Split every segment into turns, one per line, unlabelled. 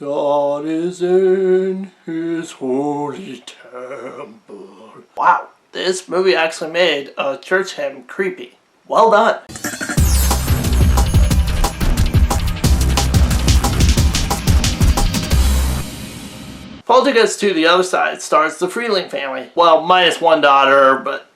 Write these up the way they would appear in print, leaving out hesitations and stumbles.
God is in his holy temple. Wow, this movie actually made a church hymn creepy. Well done. Poltergeist 2, The Other Side, stars the Freeling family. Well, minus one daughter, but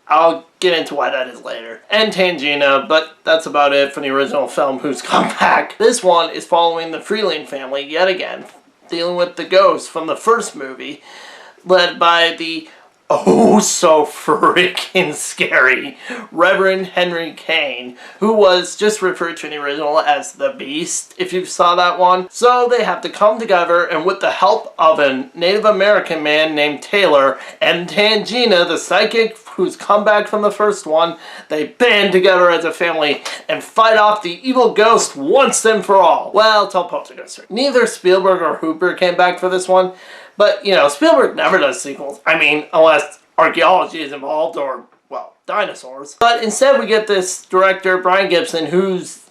I'll get into why that is later. And Tangina, but that's about it for the original film Who's Come Back. This one is following the Freeling family yet again, dealing with the ghosts from the first movie, led by the oh so freaking scary Reverend Henry Kane, who was just referred to in the original as the Beast, if you saw that one. So they have to come together, and with the help of a Native American man named Taylor and Tangina, the psychic who's come back from the first one, they band together as a family and fight off the evil ghost once and for all. Well, tell Poltergeist. Neither Spielberg or Hooper came back for this one. But, you know, Spielberg never does sequels. I mean, unless archaeology is involved or, well, dinosaurs. But instead we get this director, Brian Gibson, who's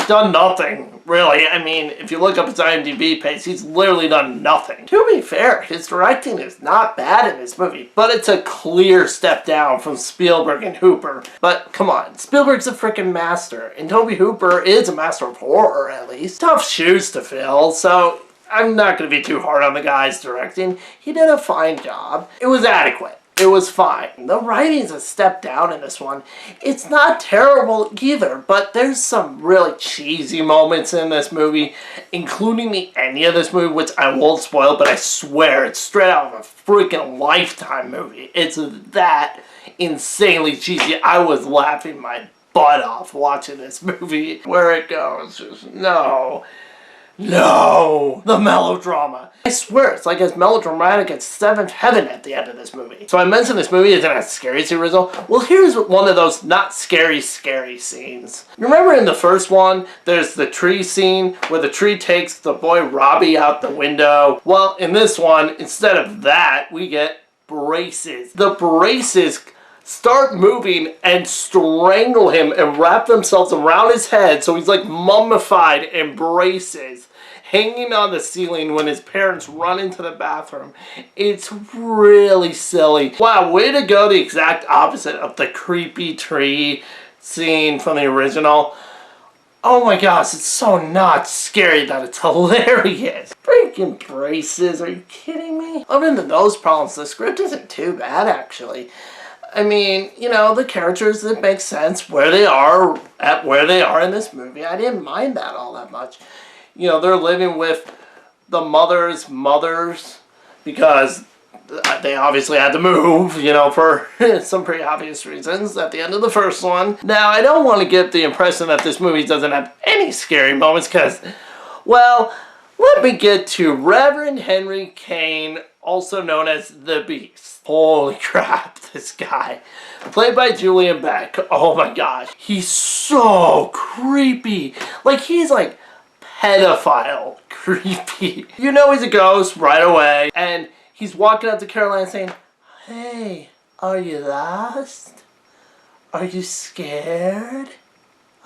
done nothing, really. I mean, if you look up his IMDb page, he's literally done nothing. To be fair, his directing is not bad in this movie, but it's a clear step down from Spielberg and Hooper. But, come on, Spielberg's a freaking master, and Tobe Hooper is a master of horror, at least. Tough shoes to fill, so I'm not going to be too hard on the guy's directing. He did a fine job. It was adequate. It was fine. The writing's a step down in this one. It's not terrible either, but there's some really cheesy moments in this movie, including the ending of this movie, which I won't spoil, but I swear it's straight out of a freaking Lifetime movie. It's that insanely cheesy. I was laughing my butt off watching this movie. Where it goes, just no. No! The melodrama. I swear, it's like as melodramatic as Seventh Heaven at the end of this movie. So I mentioned this movie isn't as scary as the original. Well, here's one of those not scary scenes. Remember in the first one, there's the tree scene where the tree takes the boy Robbie out the window. Well, in this one, instead of that, we get braces. The braces start moving and strangle him and wrap themselves around his head so he's like mummified in braces, hanging on the ceiling when his parents run into the bathroom. It's really silly. Wow, way to go, the exact opposite of the creepy tree scene from the original. Oh my gosh, it's so not scary that it's hilarious. Freaking braces, are you kidding me? Other than those problems, the script isn't too bad actually. I mean, you know, the characters that make sense where they are in this movie. I didn't mind that all that much. You know, they're living with the mothers because they obviously had to move, you know, for some pretty obvious reasons at the end of the first one. Now, I don't want to get the impression that this movie doesn't have any scary moments because, well, let me get to Reverend Henry Kane, also known as the Beast. Holy crap, this guy. Played by Julian Beck. Oh my gosh. He's so creepy. Like, he's like pedophile creepy. You know he's a ghost right away. And he's walking up to Caroline saying, "Hey, are you lost? Are you scared?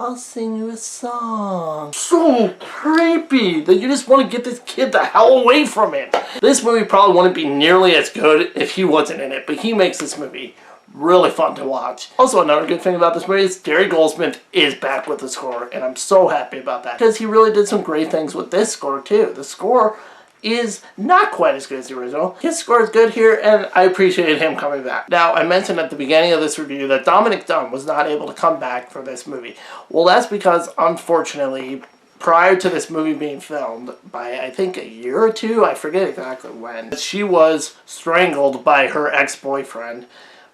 I'll sing you a song." So creepy that you just want to get this kid the hell away from him. This movie probably wouldn't be nearly as good if he wasn't in it, but he makes this movie really fun to watch. Also, another good thing about this movie is Gary Goldsmith is back with the score, and I'm so happy about that because he really did some great things with this score too. The score is not quite as good as the original. His score is good here, and I appreciated him coming back. Now, I mentioned at the beginning of this review that Dominic Dunn was not able to come back for this movie. Well, that's because, unfortunately, prior to this movie being filmed, by I think a year or two, I forget exactly when, she was strangled by her ex-boyfriend,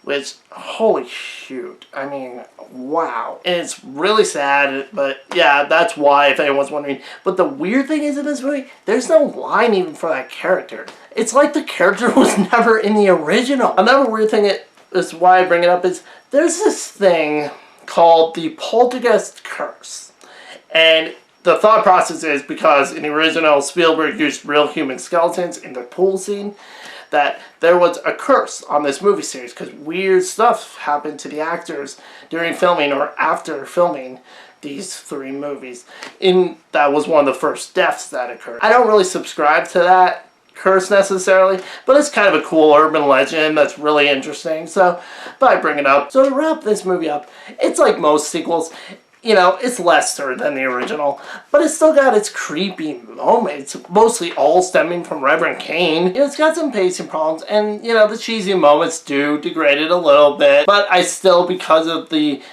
which, holy shoot, I mean, wow. And it's really sad, but yeah, that's why, if anyone's wondering. But the weird thing is in this movie, there's no line even for that character. It's like the character was never in the original. Another weird thing is why I bring it up is, there's this thing called the Poltergeist curse. And the thought process is because in the original, Spielberg used real human skeletons in the pool scene, that there was a curse on this movie series because weird stuff happened to the actors during filming or after filming these 3 movies. That was one of the first deaths that occurred. I don't really subscribe to that curse necessarily, but it's kind of a cool urban legend that's really interesting, so I bring it up. So to wrap this movie up, it's like most sequels. You know, it's lesser than the original, but it's still got its creepy moments, mostly all stemming from Reverend Kane. You know, it's got some pacing problems, and, you know, the cheesy moments do degrade it a little bit, but I still, because of the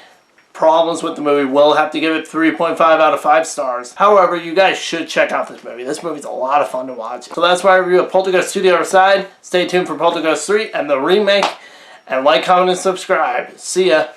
problems with the movie, will have to give it 3.5 out of 5 stars. However, you guys should check out this movie. This movie's a lot of fun to watch. So that's my review of Poltergeist 2: The Other Side. Stay tuned for Poltergeist 3 and the remake, and like, comment, and subscribe. See ya!